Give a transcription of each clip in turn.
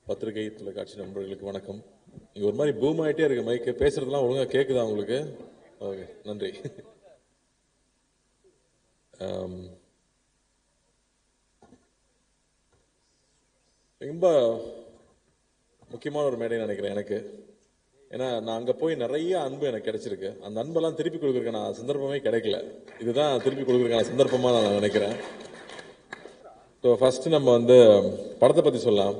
பத்திரிகை தொலைக்காட்சி நண்பர்களுக்கு வணக்கம். இங்க ஒரு மாதிரி பூம் ஆயிட்டே இருக்கு மைக்கு. பேசுறதுலாம் ஒழுங்கா கேக்குதா உங்களுக்கு? ஓகே, நன்றி. ரொம்ப முக்கியமான ஒரு மேடை நினைக்கிறேன் எனக்கு. ஏன்னா நான் அங்க போய் நிறைய அன்பு எனக்கு கிடைச்சிருக்கு. அந்த அன்பெல்லாம் திருப்பி கொடுக்கறதுக்கான சந்தர்ப்பமே கிடைக்கல. இதுதான் திருப்பி கொடுக்கறதுக்கான சந்தர்ப்பமா நான் நினைக்கிறேன். ஃபர்ஸ்ட் நம்ம வந்து படத்தை பத்தி சொல்லலாம்.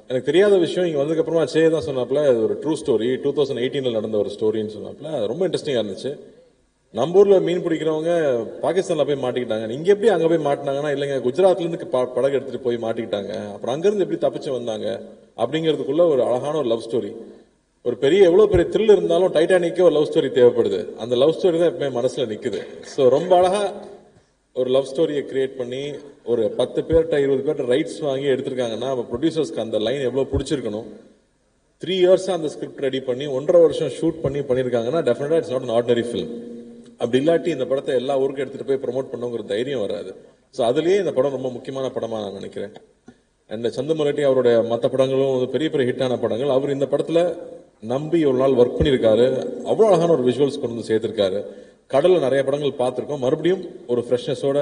எனக்கு தெரியாத விஷயம் இங்க வந்ததுக்கு அப்புறமா தான் சொன்னாப்ல, இது ஒரு ட்ரூ ஸ்டோரி, 2018 நடந்த ஒரு ஸ்டோரின்னு சொன்னாப்ல. ரொம்ப இன்ட்ரெஸ்டிங்கா இருந்துச்சு. நம்ம ஊர்ல மீன் பிடிக்கிறவங்க பாகிஸ்தான்ல போய் மாட்டிக்கிட்டாங்க. இங்க எப்படி அங்க போய் மாட்டினாங்கன்னா, இல்லைங்க குஜராத்ல இருந்து படகு எடுத்துட்டு போய் மாட்டிக்கிட்டாங்க, அப்புறம் அங்கிருந்து எப்படி தப்பிச்சு வந்தாங்க அப்படிங்கிறதுக்குள்ள ஒரு அழகான ஒரு லவ் ஸ்டோரி. ஒரு பெரிய எவ்வளவு பெரிய த்ரில் இருந்தாலும் டைட்டானிக்கே ஒரு லவ் ஸ்டோரி தேவைப்படுது. அந்த லவ் ஸ்டோரி தான் எப்பவுமே மனசுல நிக்குது. ஸோ ரொம்ப அழகா ஒரு லவ் ஸ்டோரியை கிரியேட் பண்ணி ஒரு 10 பேர்கிட்ட 20 பேர்கிட்ட ரைட்ஸ் வாங்கி எடுத்திருக்காங்கன்னா ப்ரொடியூசர்ஸ்க்கு அந்த லைன் எவ்வளவு பிடிச்சிருக்கணும். 3 years அந்த ஸ்கிரிப்ட் ரெடி பண்ணி 1.5 வருஷம் ஷூட் பண்ணிருக்காங்கன்னா டெஃபினட்டா it's not an ordinary film. அப்படி இல்லாட்டி இந்த படத்தை எல்லா ஊருக்கும் எடுத்துட்டு போய் ப்ரமோட் பண்ணுங்கிற தைரியம் வராது. ஸோ அதுலயே இந்த படம் ரொம்ப முக்கியமான படமா நான் நினைக்கிறேன். அண்ட் சந்தமலட்டி அவருடைய மற்ற படங்களும் பெரிய பெரிய ஹிட்டான படங்கள். அவர் இந்த படத்துல நம்பி ஒரு நாள் ஒர்க் பண்ணியிருக்காரு. அவ்வளோ அழகான ஒரு விஷுவல்ஸ் கொண்டு வந்து சேர்த்திருக்காரு. கடல்ல நிறைய படங்கள் பார்த்திருக்கோம், மறுபடியும் ஒரு ஃப்ரெஷ்னஸோட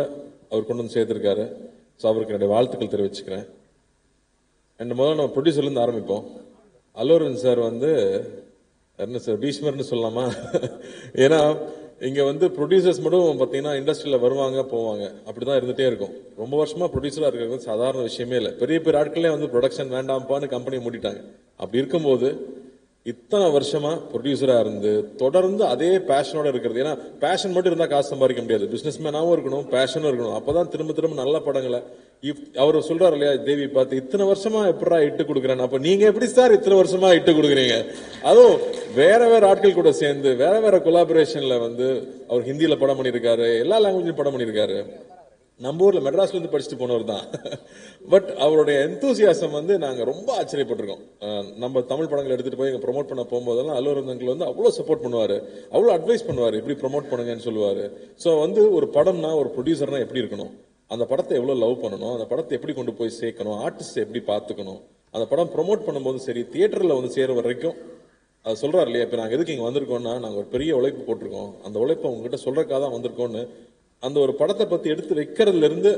அவர் கொண்டு வந்து சேர்த்திருக்காரு. ஸோ அவருக்கு என்னுடைய வாழ்த்துக்கள் தெரிவிச்சுக்கிறேன். அண்ட் முதல்ல நம்ம ப்ரொடியூசர்ல இருந்து ஆரம்பிப்போம். அல்லூரன் சார் வந்து என்ன சார் பீஷ்மர்னு சொல்லலாமா? ஏன்னா இங்க வந்து ப்ரொடியூசர்ஸ் மட்டும் பாத்தீங்கன்னா இண்டஸ்ட்ரியில வருவாங்க போவாங்க, அப்படிதான் இருந்துட்டே இருக்கும். ரொம்ப வருஷமா ப்ரொடியூசரா இருக்கிறது சாதாரண விஷயமே இல்லை. பெரிய பெரிய ஆட்களே வந்து ப்ரொடக்ஷன் வேண்டாம்ப்பான்னு கம்பெனி மூடிட்டாங்க. அப்படி இருக்கும்போது இத்தனை வருஷமா ப்ரொடியூசரா இருந்து தொடர்ந்து அதே பேஷனோட இருக்கிறது. ஏன்னா பேஷன் மட்டும் இருந்தா காசு சம்பாதிக்க முடியாது. பிசினஸ் மேனாவும் இருக்கணும், பேஷனும் இருக்கணும். அப்பதான் திரும்ப திரும்ப நல்ல படங்களை அவர் சொல்றாரு இல்லையா, தேவி பார்த்து இத்தனை வருஷமா எப்படா இட்டு கொடுக்குறேன். அப்ப நீங்க எப்படி சார் இத்தனை வருஷமா இட்டு கொடுக்குறீங்க? அதுவும் வேற வேற ஆட்கள் கூட சேர்ந்து வேற வேற கொலாபரேஷன்ல வந்து அவர் ஹிந்தியில படம் பண்ணியிருக்காரு, எல்லா லாங்குவேஜ்லயும் படம் பண்ணியிருக்காரு. நம்ம ஊர்ல மெட்ராஸ்ல இருந்து படிச்சுட்டு போனவர் தான். பட் அவருடைய எந்தூசியாசம் வந்து நாங்க ரொம்ப ஆச்சரியப்பட்டிருக்கோம். நம்ம தமிழ் படங்கள் எடுத்துட்டு போய் ப்ரொமோட் பண்ண போகும்போதெல்லாம் அல்லூரன் அங்கிள் வந்து அவ்வளவு சப்போர்ட் பண்ணுவாரு, அவ்வளவு அட்வைஸ் பண்ணுவாரு, இப்படி ப்ரொமோட் பண்ணுங்கன்னு சொல்லுவாரு. ஸோ வந்து ஒரு படம்னா ஒரு ப்ரொடியூசர்னா எப்படி இருக்கணும், அந்த படத்தை எவ்வளவு லவ் பண்ணணும், அந்த படத்தை எப்படி கொண்டு போய் சேர்க்கணும், ஆர்டிஸ்ட் எப்படி பார்த்துக்கணும், அந்த படம் ப்ரொமோட் பண்ணும்போது சரி, தியேட்டர்ல வந்து சேர வரைக்கும் அது சொல்றாரு இல்லையா. இப்ப நாங்க எதுக்கு இங்க வந்திருக்கோம்னா, நாங்க ஒரு பெரிய உழைப்பு போட்டிருக்கோம், அந்த உழைப்பை உங்ககிட்ட சொல்றதுக்காக தான் வந்திருக்கோம்னு அந்த ஒரு படத்தை பத்தி எடுத்து வைக்கிறதுல இருந்து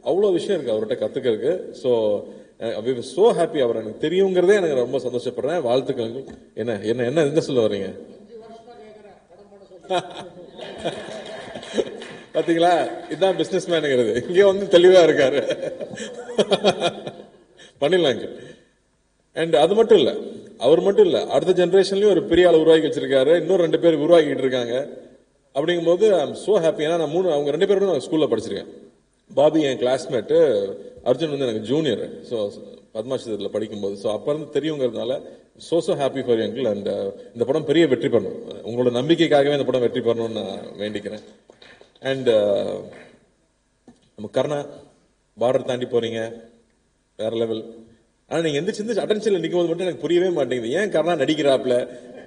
அவ்வளவு விஷயம் இருக்கு அவர்கிட்ட கத்துக்கிறதுக்கு. So so happy. அவர் எனக்கு தெரியுங்கிறதே எனக்கு ரொம்ப சந்தோஷப்படுறேன். வாழ்த்துக்கள். என்ன என்ன என்ன என்ன சொல்ல வர்றீங்க? பாத்தீங்களா, இதுதான் பிசினஸ் மேனுங்கிறது. இங்கே வந்து தெளிவா இருக்காரு. பண்ணிடலாங்க. அண்ட் அது மட்டும் இல்ல, அவர் மட்டும் இல்ல, அடுத்த ஜெனரேஷன்லயும் ஒரு பெரிய ஆள் உருவாக்கி வச்சிருக்காரு. இன்னும் 2 பேர் உருவாக்கிட்டு இருக்காங்க. அப்படிங்கும்போது ஐ எம் சோ ஹாப்பி. ஏன்னா நான் அவங்க 2 பேரும் நான் ஸ்கூல்ல படிச்சிருக்கேன். பாபி என் கிளாஸ்மேட்டு, அர்ஜுன் வந்து எனக்கு ஜூனியர். ஸோ பத்மாஷத்தில் படிக்கும்போது ஸோ அப்ப இருந்து தெரியுங்கிறதுனால so happy for you uncle. And இந்த படம் பெரிய வெற்றி பண்ணும். உங்களோட நம்பிக்கைக்காகவே இந்த படம் வெற்றி பண்ணணும்னு நான் வேண்டிக்கிறேன். அண்ட் நம்ம கர்ணா பார்டர் தாண்டி போறீங்க, வேற லெவல். ஆனா நீங்க எந்திரிச்சு அட்டென்ஷன்ல நிற்கும் போது மட்டும் எனக்கு புரியவே மாட்டேங்குது. ஏன் கர்ணா நடிக்கிறாப்ல?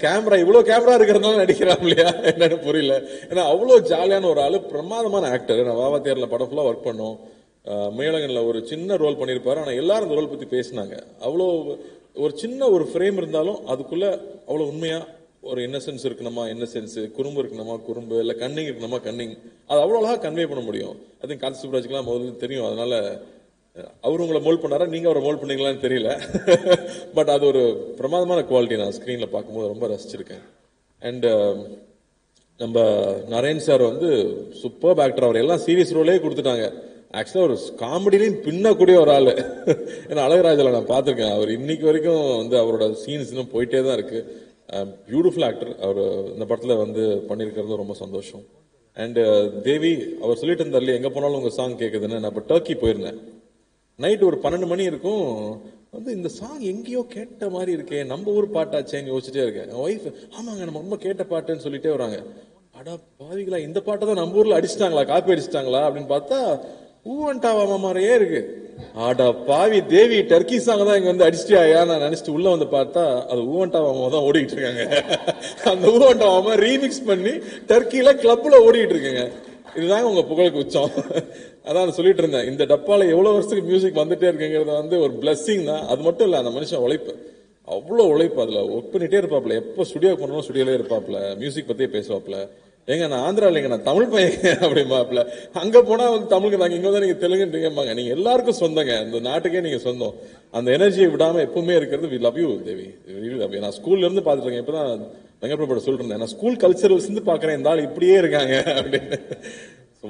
கேமரா இவ்வளவு கேமரா இருக்கிறதுனால நடிக்கிறான் இல்லையா என்னன்னு புரியல. ஏன்னா அவ்வளவு ஜாலியான ஒரு ஆளு, பிரமாதமான ஆக்டர். நான் வாவா தேர்ல படம் ஃபுல்லா ஒர்க் பண்ணோம். மேலகன்ல ஒரு சின்ன ரோல் பண்ணியிருப்பாரு. ஆனா எல்லாரும் அந்த ரோல் பத்தி பேசினாங்க. அவ்வளோ ஒரு சின்ன ஒரு ஃப்ரேம் இருந்தாலும் அதுக்குள்ள அவ்வளவு உண்மையா ஒரு இன்னசென்ஸ் இருக்கணுமா இன்னசென்ஸ், குறும்பு இருக்கணுமா குறும்பு, இல்ல கன்னிங் இருக்கணுமா கன்னிங், அது அவ்வளவு அழகா கன்வே பண்ண முடியும். அது காந்தி சுப்ராஜ்க்குலாம் முதல்ல தெரியும். அதனால அவர் உங்களை மோல்ட் பண்ணாரா, நீங்க அவரை மோல்ட் பண்ணீங்களான்னு தெரியல. பட் அது ஒரு பிரமாதமான குவாலிட்டி. நான் ஸ்கிரீன்ல பார்க்கும்போது ரொம்ப ரசிச்சிருக்கேன். அண்ட் நம்ம நரேன் சார் வந்து சூப்பர் ஆக்டர். அவர் எல்லாம் சீரியஸ் ரோலே கொடுத்துட்டாங்க. ஆக்சுவலா ஒரு காமெடியிலையும் பின்னக்கூடிய ஒரு ஆளு. ஏன்னா அழகராஜில் நான் பார்த்திருக்கேன். அவர் இன்னைக்கு வரைக்கும் வந்து அவரோட சீன்ஸ் இன்னும் போயிட்டே தான் இருக்கு. Beautiful actor. அவர் இந்த படத்துல வந்து பண்ணியிருக்கிறது ரொம்ப சந்தோஷம். அண்ட் தேவி அவர் சொல்லிட்டு இருந்தார்ல, எங்க போனாலும் உங்க சாங் கேட்குதுன்னு. நான் இப்போ டர்க்கி போயிருந்தேன். நைட் ஒரு 12 மணி இருக்கும். வந்து இந்த சாங் எங்கேயோ கேட்ட மாதிரி இருக்கே, நம்ம ஊர் பாட்டாச்சேன்னு யோசிச்சுட்டே இருக்கேன். என் ஒய்ஃப் ஆமாங்க நம்ம ரொம்ப கேட்ட பாட்டுன்னு சொல்லிட்டே வராங்க. அடா பாவிகளா, இந்த பாட்டை தான் நம்ம ஊர்ல அடிச்சிட்டாங்களா, காப்பி அடிச்சிட்டாங்களா அப்படின்னு பார்த்தா ஊவன்டாவா மாதிரியே இருக்கு. ஆடா பாவி தேவி, டர்க்கி சாங் தான் இங்க வந்து அடிச்சிட்டியா நான் நினைச்சிட்டு உள்ள வந்து பார்த்தா அது ஊவன்டாவா தான் ஓடிட்டு இருக்காங்க. அந்த ஊவன்டாவா ரீமிக்ஸ் பண்ணி டர்க்கில கிளப்ல ஓடிட்டு இருக்குங்க. இதுதாங்க உங்க புகழுக்கு உச்சம். அதான் சொல்லிட்டு இருந்தேன், இந்த டப்பால எவ்வளவு வருஷத்துக்கு மியூசிக் வந்துட்டே இருக்குங்கிறது வந்து ஒரு பிளஸ்ஸிங் தான். அது மட்டும் இல்ல, அந்த மனுஷன் உழைப்பு, அவ்வளவு உழைப்பு. அதுல ஒர்க் பண்ணிட்டே இருப்பாப்ல, எப்போ ஸ்டுடியோ பண்ணணும் ஸ்டுடியோலே இருப்பாப்ல, மியூசிக் பத்தியே பேசுவாப்ல. ஏங்க நான் ஆந்திரா இல்லைங்க, நான் தமிழ் பையன் அப்படிமாப்ல. அங்க போனா வந்து தமிழுக்கு தாங்க, இங்க வந்து நீங்க தெலுங்குன்றீங்கம்பாங்க. நீங்க எல்லாருக்கும் சொந்தங்க, இந்த நாட்டுக்கே நீங்க சொந்தம். அந்த எனர்ஜியை விடாம எப்பவுமே இருக்கிறது. We love you Devi, love you. நான் ஸ்கூல்ல இருந்து பாத்துட்டு இருக்கேன். இப்பதான் வெங்கட்பிரபு சொல்லிட்டு இருந்தேன், நான் ஸ்கூல் கல்ச்சரல்ஸ் இருந்து பாக்குறேன், இந்த ஆள் இப்படியே இருக்காங்க அப்படின்னு.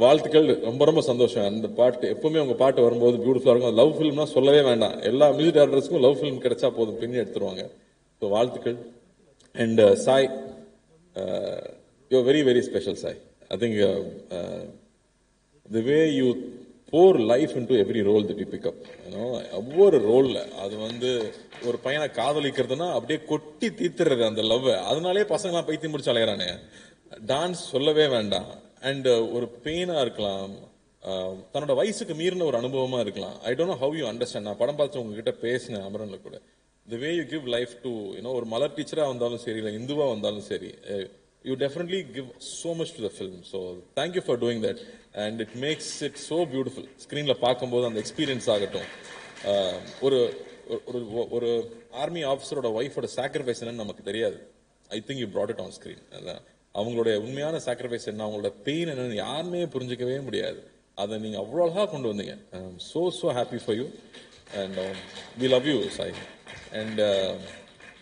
வாழ்த்துக்கள், ரொம்ப ரொம்ப சந்தோஷம். அந்த பாட்டு எப்பவுமே உங்க பாட்டு வரும்போது பியூட்டிஃபுல்லா இருக்கும். லவ் ஃபிலிம்னா சொல்லவே வேண்டாம், எல்லா மியூசிக் டைரக்டர்ஸ்க்கும் லவ் ஃபிலிம் கிடைச்சா போதும், பின்னி எடுத்துருவாங்க. ஸோ வாழ்த்துக்கள். And Sai, you're very very special, Sai. I think the way you pour life into every role that you pick up, ஒவ்வொரு ரோல்ல அது வந்து ஒரு பையனை காதலிக்கிறதுனா அப்படியே கொட்டி தீத்துறது அந்த லவ். அதனாலே பசங்களாம் பைத்தியம் முடிச்சு அலையறானே. டான்ஸ் சொல்லவே வேண்டாம். அண்ட் ஒரு பெயினா இருக்கலாம், தன்னோட வயசுக்கு மீறின ஒரு அனுபவமா இருக்கலாம். I don't know how you understand. நான் படம் பார்த்து உங்ககிட்ட பேசினேன் அமரன்ல கூட. the way you give life to, ஒரு மலர் டீச்சரா வந்தாலும் சரி, இல்லை இந்துவா வந்தாலும் சரி, you definitely give so much to the film. So thank you for doing that, and it makes it so beautiful. ஸ்கிரீன்ல பார்க்கும்போது அந்த எக்ஸ்பீரியன்ஸ் ஆகட்டும், ஒரு ஒரு ஆர்மி ஆஃபீஸரோட ஒய்ஃபோட சாக்ரிஃபைஸ் என்னன்னு நமக்கு தெரியாது. I think you brought it on screen. அவங்களுடைய உண்மையான சாக்ரிஃபைஸ் என்ன, அவங்களோட பெயின் என்னன்னு யாருமே புரிஞ்சிக்கவே முடியாது. அதை நீங்க அவ்வளோ அழகா கொண்டு வந்தீங்க. so happy for you, and we love you, Sai. And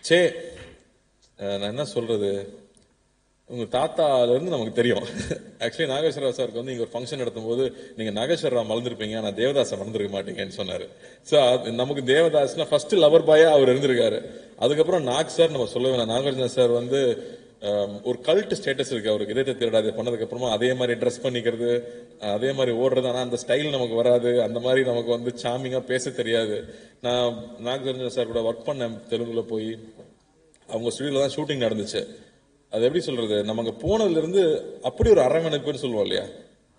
சே, நான் என்ன சொல்றது, உங்க தாத்தால இருந்து நமக்கு தெரியும். ஆக்சுவலி நாகேஸ்வரராவ் சாருக்கு வந்து இங்க ஒரு ஃபங்க்ஷன் நடத்தும் போது, நீங்க நாகேஸ்வரராவ் மறந்துருப்பீங்க, ஆனா தேவதாசை மறந்துருக்க மாட்டீங்கன்னு சொன்னாரு. ஸோ நமக்கு தேவதாஸ்னா ஃபர்ஸ்ட் லவர் பாயா அவர் இருந்திருக்காரு. அதுக்கப்புறம் நாக் சார் நம்ம சொல்ல வேணாம். நாகார்ஜுன சார் வந்து ஒரு கல்ட் ஸ்டேட்டஸ் இருக்கு அவருக்கு. இதயத்தை திருடாது பண்ணதுக்கு அப்புறமா அதே மாதிரி ட்ரெஸ் பண்ணிக்கிறது, அதே மாதிரி ஓடுறது. ஆனா அந்த ஸ்டைல் நமக்கு வராது, அந்த மாதிரி நமக்கு வந்து சாமிங்கா பேச தெரியாது. நான் நாகார்ஜுன சார் கூட ஒர்க் பண்ணேன் தெலுங்குல போய். அவங்க ஸ்டுடியோல தான் ஷூட்டிங் நடந்துச்சு. அது எப்படி சொல்றது, நம்ம அங்க போனதுல இருந்து அப்படி ஒரு அரவணைப்புன்னு சொல்லுவோம் இல்லையா.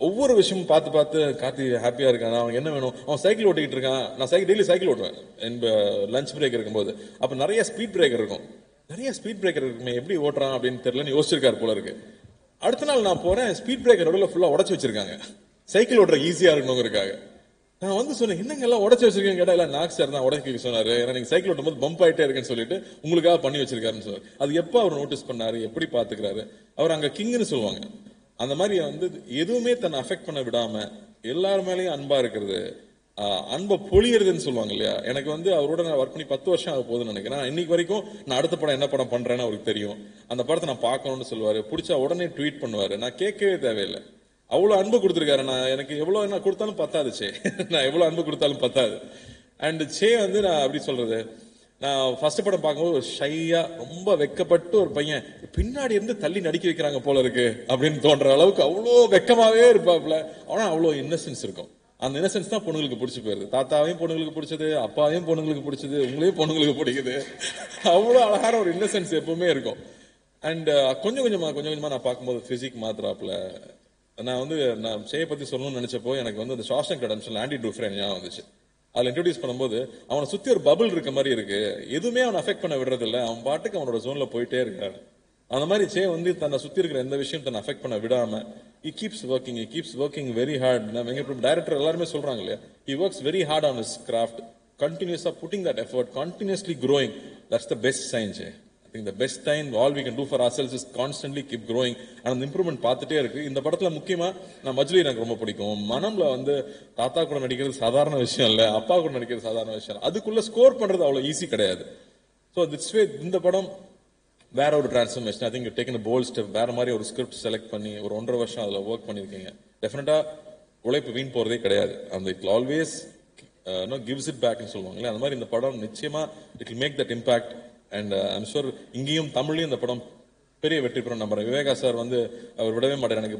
ஒவ்வொரு விஷயமும் பார்த்து பார்த்து கார்த்தி ஹாப்பியா இருக்கான், அவன் என்ன வேணும், அவன் சைக்கிள் ஓட்டிக்கிட்டு இருக்கான். நான் டெய்லி சைக்கிள் ஓட்டுவேன் லஞ்ச் பிரேக் இருக்கும்போது. அப்ப நிறைய ஸ்பீட் பிரேக்கர் இருக்கும், நிறைய ஸ்பீட் பிரேக்கர் இருக்குமே, எப்படி ஓட்டுறான் அப்படின்னு தெரியலன்னு யோசிச்சிருக்காரு போல இருக்கு. அடுத்த நாள் நான் போறேன், ஸ்பீட் பிரேக்கர் ஃபுல்லா உடச்சு வச்சிருக்காங்க, சைக்கிள் ஓட்டுற ஈஸியா இருக்கணுங்கிறதுக்காக. நான் வந்து சொன்னேன், என்னங்க எல்லாம் உடச்சு வச்சிருக்கேன் கேட்டா, இல்ல நாக் சார் தான் உடச்சு சொன்னாரு, ஏன்னா நீங்க சைக்கிள் ஓட்டும் போது பம்ப் ஆயிட்டே இருக்குன்னு சொல்லிட்டு உங்களுக்காக பண்ணி வச்சிருக்காருன்னு சொன்னாரு. அது எப்ப அவர் நோட்டீஸ் பண்ணாரு, எப்படி பாத்துக்கிறாரு, அவர் அங்க கிங்னு சொல்லுவாங்க. அந்த மாதிரி வந்து எதுவுமே தன்னை அஃபெக்ட் பண்ண விடாம எல்லார் மேலேயும் அன்பா இருக்கிறது, அன்பை பொழியறதுன்னு சொல்லுவாங்க இல்லையா. எனக்கு வந்து அவரோட நான் ஒர்க் பண்ணி 10 வருஷம் ஆக போகுதுன்னு நினைக்கிறேன். இன்னைக்கு வரைக்கும் நான் அடுத்த படம் என்ன படம் பண்றேன்னு அவருக்கு தெரியும். அந்த படத்தை நான் பார்க்கணும்னு சொல்லுவாரு, பிடிச்சா உடனே ட்வீட் பண்ணுவாரு. நான் கேட்கவே தேவையில்லை, அவ்வளவு அன்பு கொடுத்துருக்காரு. நான் எனக்கு எவ்வளவு என்ன கொடுத்தாலும் பத்தாது சே, நான் எவ்வளவு அன்பு கொடுத்தாலும் பத்தாது. அண்ட் சே வந்து நான் அப்படி சொல்றது, நான் ஃபர்ஸ்ட் படம் பார்க்கும்போது ஒரு ஷையா ரொம்ப வெக்கப்பட்டு ஒரு பையன் பின்னாடி இருந்து தள்ளி நடிக்க வைக்கிறாங்க போல இருக்கு அப்படின்னு தோன்ற அளவுக்கு அவ்வளோ வெக்கமாவே இருப்பாப்ல. ஆனா அவ்வளோ இன்னசென்ஸ் இருக்கும். அந்த இன்னசென்ஸ் தான் பொண்ணுங்களுக்கு பிடிச்சி போயிருது. தாத்தாவையும் பொண்ணுங்களுக்கு பிடிச்சது, அப்பாவையும் பொண்ணுங்களுக்கு பிடிச்சது, உங்களையும் பொண்ணுங்களுக்கு பிடிக்குது. அவ்வளோ அழகான ஒரு இன்னசென்ஸ் எப்பவுமே இருக்கும். அண்ட் கொஞ்சம் கொஞ்சமா நான் பார்க்கும்போது பிசிக் மாத்திராப்ல. நான் செய்ய பத்தி சொல்லணும்னு நினைச்சப்போ எனக்கு வந்து அந்த ஷாஷங்க் ரிடெம்ப்ஷன் ஆண்டி டூஃப்ரேன் ஞாபகம் வந்துச்சு. அதில் இன்ட்ரோடியூஸ் பண்ணும்போது அவனை சுத்தி ஒரு பபிள் இருக்க மாதிரி இருக்கு, எதுவுமே அவனை அஃபெக்ட் பண்ண விடுறது இல்லை, அவன் பாட்டுக்கு அவனோட ஜோன்ல போயிட்டே இருக்காரு. அந்த மாதிரி சே வந்து தன்னை சுத்தி இருக்கிற எந்த விஷயம் தன்னை அஃபெக்ட் பண்ண விடாம he keeps working very hard. Director எல்லாருமே சொல்றாங்க இல்லையா, he works very hard on his craft, continuously putting that effort, continuously growing. That's the best sign, Jay. I think the best sign all we can do for ourselves is constantly keep growing, and the improvement பார்த்துட்டே இருக்கு. இந்த படத்துல முக்கியமா நான் மஜ்லி எனக்கு ரொம்ப பிடிக்கும். மனம்ல வந்து தாத்தா கூட நடிக்கிறது சாதாரண விஷயம் இல்ல, அப்பா கூட நடிக்கிறது சாதாரண விஷயம், அதுக்குள்ள ஸ்கோர் பண்றது அவ்வளவு ஈஸி கிடையாது. ஸோ திட்ஸ் வே இந்த படம் வேற ஒரு transformation. I think you taken a bold step. வேற மாதிரி ஒரு ஸ்கிரிப்ட் செலக்ட் பண்ணி ஒரு 1.5 வருஷம் அதுல ஒர்க் பண்ணிருக்கீங்க. டெஃபினட்டா உழைப்பு வீண் போறதே கிடையாது. அந்த இட் ஆல்வேஸ் கிவ்ஸ் இட் பேக்னு சொல்லுவாங்களே, அந்த மாதிரி இந்த படம் நிச்சயமா it will make that impact. And I'm sure இங்கேயும் தமிழ்லையும் இந்த படம் பெரிய வெற்றி பெறும் நம்புறேன். விவேகா சார் வந்து அவர் விடவே மாட்டார். எனக்கு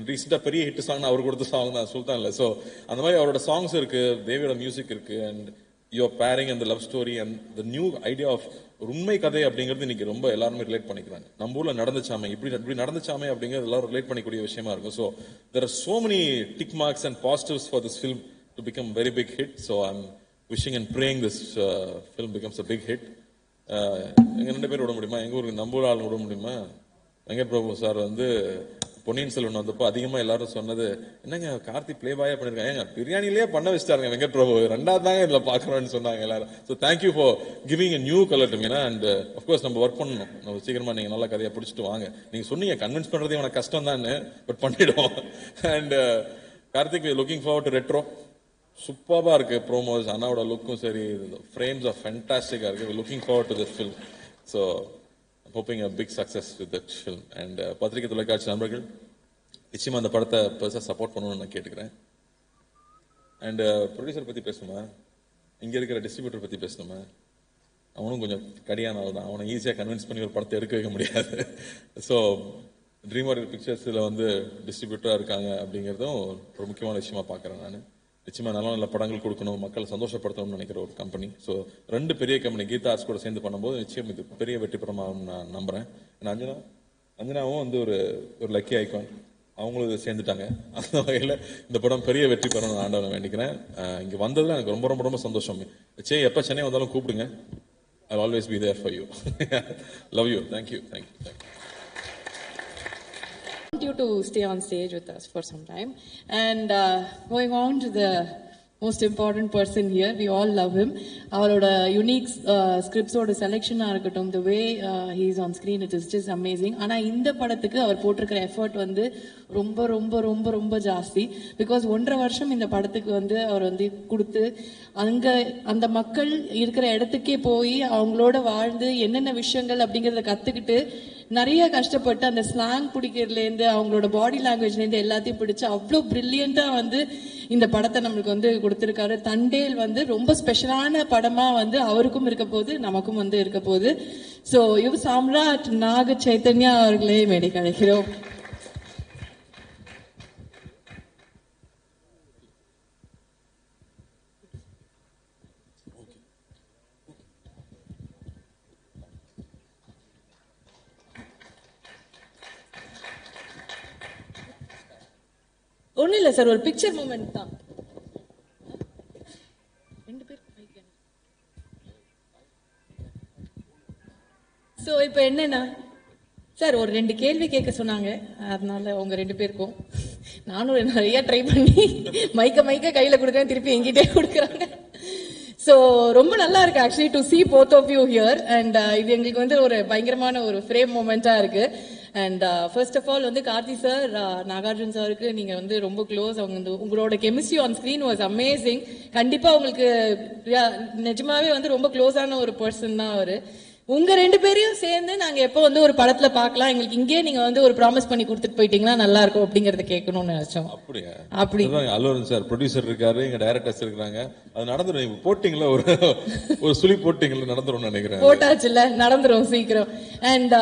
ரீசெண்டா பெரிய ஹிட் சாங் அவர் கொடுத்த சாங் தான் சுல்தான் இல்லை. ஸோ அந்த மாதிரி அவரோட சாங்ஸ் இருக்கு, தேவியோட மியூசிக் இருக்கு, and your pairing and love story and the new idea of ஒரு உண்மை கதை அப்படிங்கிறது இன்னைக்கு ரொம்ப எல்லாருமே ரிலேட் பண்ணிக்கிறாங்க. நம்ம ஊர்ல நடந்துச்சாமே, இப்படி நடந்துச்சாமே அப்படிங்கிறது எல்லாரும் ரிலேட் பண்ணிக்கூடிய விஷயமா இருக்கும். So there are so many tick marks and positives for this film to become very big hit. So I am wishing and praying this film becomes a big hit. எங்க 2 பேர் விட முடியுமா, எங்க ஊருக்கு நம்ம ஊர் ஆள் விட முடியுமா? வெங்கட் பிரபு சார் வந்து பொன்னியின் செல்வன் வந்தப்போ அதிகமா எல்லாரும் சொன்னது, என்னங்க கார்த்தி பிளே பாயா பண்ணிருக்காங்க, ஏங்க பிரியாணிலேயே பண்ண வச்சிட்டாருங்க வெங்கட் பிரபு, ரெண்டாவது தாங்க இதுல பாக்குறோம்னு சொன்னாங்க எல்லாரும். So thank you for giving a new colour to me. And of course நம்ம ஒர்க் பண்ணணும், நம்ம சீக்கிரமா நீங்க நல்ல கதையை பிடிச்சிட்டு வாங்க. நீங்க சொன்னீங்க கன்வின்ஸ் பண்றது இவனை கஷ்டம் தான், பட் பண்ணிடுவோம். And Karthik looking forward to retro. சூப்பராக இருக்கு ப்ரோமோஸ், அண்ணாவோட லுக்கும் சரி, ஃப்ரேம்ஸ் ஆஃப் ஃபேண்டாஸ்டிக்கா இருக்கு. Looking forward to this film. So hoping a big success with that film. And பத்திரிகை தொலைக்காட்சி நண்பர்கள் நிச்சயமா அந்த படத்தை பெருசாக சப்போர்ட் பண்ணணும்னு நான் கேட்டுக்கிறேன். அண்ட் ப்ரொடியூசர் பத்தி பேசணுமா, இங்க இருக்கிற டிஸ்ட்ரிபியூட்டர் பத்தி பேசணுமா, அவனும் கொஞ்சம் கடியான ஆள் தான், அவனை ஈஸியாக கன்வின்ஸ் பண்ணி ஒரு படத்தை எடுக்க வைக்க முடியாது. ஸோ ட்ரீம் வாரியர் பிக்சர்ஸில் வந்து டிஸ்ட்ரிபியூட்டராக இருக்காங்க அப்படிங்கிறதும் ஒரு முக்கியமான விஷயமா பார்க்குறேன் நான். நிச்சயமா நல்ல நல்ல படங்கள் கொடுக்கணும், மக்களை சந்தோஷப்படுத்தணும்னு நினைக்கிற ஒரு கம்பெனி. ஸோ 2 பெரிய கம்பெனி கீதா ஆர்ட்ஸ் கூட சேர்ந்து பண்ணும்போது நிச்சயம் இது பெரிய வெற்றி பெறமாகும் நான் நம்புறேன். அஞ்சனாவும் வந்து ஒரு லக்கி ஐகான், அவங்களும் இதை சேர்ந்துட்டாங்க. அந்த வகையில் இந்த படம் பெரிய வெற்றி பெறணும் ஆண்டவனை வேண்டிக்கிறேன். இங்கே வந்ததில் எனக்கு ரொம்ப ரொம்ப ரொம்ப சந்தோஷம். எப்போ சென்னை வந்தாலும் கூப்பிடுங்க, I'll always be there for you. Love you. Thank you. Thank you. Thank you. I want you to stay on stage with us for some time. And going on to the most important person here, we all love him. Our unique scripts or selection irukattum, the way he is on screen, it is just amazing. Ana indha padathukku avar potirukra effort vandu ரொம்ப ரொம்ப ரொம்ப ரொம்ப ஜாஸ்தி. Because 1.5 வருஷம் இந்த படத்துக்கு வந்து அவர் வந்து கொடுத்து அங்க அந்த மக்கள் இருக்கிற இடத்துக்கே போய் அவங்களோட வாழ்ந்து என்னென்ன விஷயங்கள் அப்படிங்கறத கத்துக்கிட்டு நிறைய கஷ்டப்பட்டு அந்த ஸ்லாங் பிடிக்கிறதுலேருந்து அவங்களோட பாடி லாங்குவேஜ்லேருந்து எல்லாத்தையும் பிடிச்சு அவ்வளோ பிரில்லியண்டா வந்து இந்த படத்தை நம்மளுக்கு வந்து கொடுத்துருக்காரு. தண்டேல் வந்து ரொம்ப ஸ்பெஷலான படமா வந்து அவருக்கும் இருக்க போகுது, நமக்கும் வந்து இருக்க போகுது. ஸோ யுவ சாம்ராட் நாக சைத்தன்யா அவர்களே மேடை கிடைக்கிறோம். ஒன்னும் இல்ல சார், ஒரு பிக்சர் மூமெண்ட் தான். 2 பேர். சோ இப்போ என்னன்னா சார் ஒரு 2 கேள்வி கேட்க சொன்னாங்க, அதனால உங்க 2 பேருக்கும் நானும் நிறைய ட்ரை பண்ணி மைக்க கையில கொடுக்குறேன், திருப்பி எங்கிட்டே கொடுக்குறாங்க. ஸோ ரொம்ப நல்லா இருக்கு actually to see both of you here. And இது எங்களுக்கு வந்து ஒரு பயங்கரமான ஒரு ஃப்ரேம் மூமெண்டா இருக்கு. அண்ட் ஃபர்ஸ்ட் ஆஃப் ஆல் வந்து கார்த்தி சார், நாகார்ஜுன் சாருக்கு நீங்க வந்து ரொம்ப க்ளோஸ். அவங்க வந்து உங்களோட chemistry on screen was amazing. கண்டிப்பா உங்களுக்கு நிஜமாவே வந்து ரொம்ப க்ளோஸான ஒரு பர்சன் தான் அவரு. உங்க 2 பேரையும் சேர்ந்து நாங்க எப்போ வந்து ஒரு படத்துல பாக்கலாம், எங்களுக்கு இங்கே நீங்க வந்து ஒரு ப்ராமிஸ் பண்ணி கொடுத்துட்டு போயிட்டீங்கன்னா நல்லா இருக்கும் அப்படிங்கறத கேட்கணும்னு நினைச்சோம். அப்படியா? அப்படி அல்லூரன் சார் ப்ரொடியூசர் இருக்காரு, எங்க டைரக்டர்ஸ் இருக்காங்க, அது நடந்துரும். போட்டிங்களா ஒரு சுழி போட்டிங்களா நடந்துரும் நினைக்கிறேன். போட்டாச்சுல்ல, நடந்துரும் சீக்கிரம். அண்ட்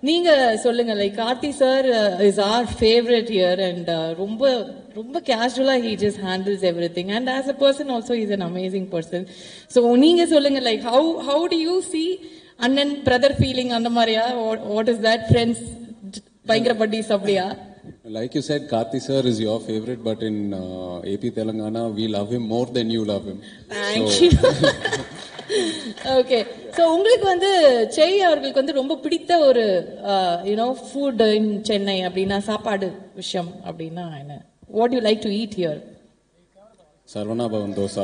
நீங்க சொல்லுங்க, like Karthi sir is our favourite here. And ரொம்ப ரொம்ப கேஷுவலா he just handles everything. And as a person also is an amazing person. So நீங்க சொல்லுங்க, like how do you see அண்ணன் பிரதர் ஃபீலிங் அந்த மாதிரியா? What is that? ஃப்ரெண்ட்ஸ் பயங்கர buddies அப்படியா? Like you said, Karthi sir is your favorite, but in AP Telangana, we love him more than you love him. Thank you. Okay. So உங்களுக்கு வந்து செய் அவர்களுக்கு வந்து ரொம்ப பிடித்த ஒரு ஃபுட் இன் சென்னை அப்படின்னா, சாப்பாடு விஷயம் அப்படின்னா என்ன? What you like to eat here? Sarvana Bhavan dosa.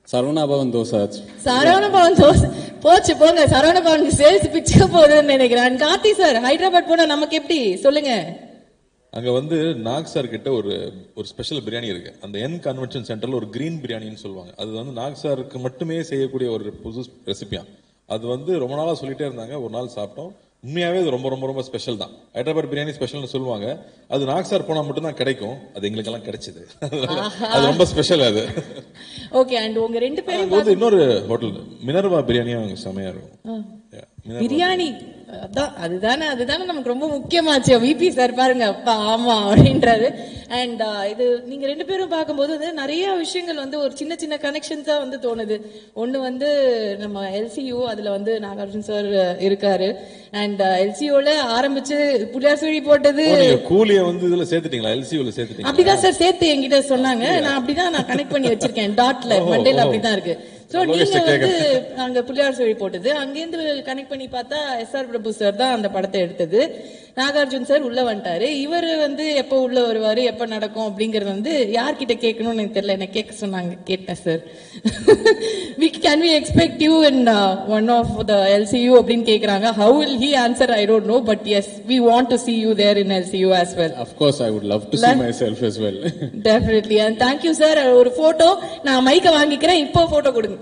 Sarvana Bhavan dosa. Saravana Bhavan dosa போச்சு போங்க. சரவண பவனுக்கு சேல்ஸ் பிச்சுக்க போகுதுன்னு நினைக்கிறேன். கார்த்தி சார் ஹைதராபாத் போனா நமக்கு எப்படி சொல்லுங்க? அங்க வந்து நாக் சார் கிட்ட ஒரு ஸ்பெஷல் பிரியாணி இருக்கு. அந்த என் கன்வென்ஷன் சென்டர்ல ஒரு கிரீன் பிரியாணின்னு சொல்லுவாங்க. அது வந்து நாக் சாருக்கு மட்டுமே செய்யக்கூடிய ஒரு புது ரெசிபியா. அது வந்து ரொம்ப நாளா சொல்லிட்டே இருந்தாங்க. ஒரு நாள் சாப்பிட்டோம், உண்மையாவே அது ரொம்ப ரொம்ப ரொம்ப ஸ்பெஷல் தான். ஹைதராபாத் பிரியாணி ஸ்பெஷல்னு சொல்லுவாங்க, அது நாக் சார் போனா மட்டும் தான் கிடைக்கும். அது எங்களுக்கு எல்லாம் கிடைச்சது, அது ரொம்ப ஸ்பெஷல் அது. ஓகே. அண்ட் உங்க 2 பேரும் வந்து இன்னொரு ஹோட்டல் மினர்வா பிரியாணியும் செமையா இருக்கும். பிரியாணி அதுதானே நமக்கு ரொம்ப முக்கியமாச்சு. விபி சார் பாருங்க, அப்பா ஆமா அப்படின்றாரு. அண்ட் இது நீங்க 2 பேரும் பார்க்கும்போது வந்து நிறைய விஷயங்கள் வந்து ஒரு சின்ன சின்ன கனெக்ஷன்ஸா வந்து தோணுது. ஒண்ணு வந்து நம்ம எல்சியூ, அதுல வந்து நாகார்ஜுன் சார் இருக்காரு. அண்ட் எல்சியூல ஆரம்பிச்சு புலியார் சுழி போட்டது கூலிய வந்து இதுல சேர்த்துட்டீங்களா? எல்சியூல சேர்த்துட்டீங்க? அப்படிதான் சார் சேர்த்து என்கிட்ட சொன்னாங்க. நான் அப்படிதான் கனெக்ட் பண்ணி வச்சிருக்கேன். டாட்ல மண்டேல அப்படிதான் இருக்கு. சோ நீங்க வந்து அங்க புலியார் சுழி போட்டது, அங்கேருந்து கனெக்ட் பண்ணி பார்த்தா SR பிரபு சார் தான் அந்த படத்தை எடுத்தது. நாகார்ஜுன் சார் உள்ள வந்துட்டாரு. இவர் வந்து எப்போ உள்ள வருவாரு, எப்ப நடக்கும் அப்படிங்கறது வந்து யார்கிட்ட கேட்கணும்னு எனக்கு தெரியல. என்ன கேட்க சொன்னாங்க, கேட்டேன் sir. Can we expect you in one of the LCU அப்படின்னு கேக்குறாங்க. How will he answer? I don't know, but yes, we want to see you there in LCU as well. Of course, I would love to see myself as well. Definitely, and thank you sir. ஒரு photo நான் மைக்க வாங்கிக்கிறேன், இப்போ photo கொடுங்க.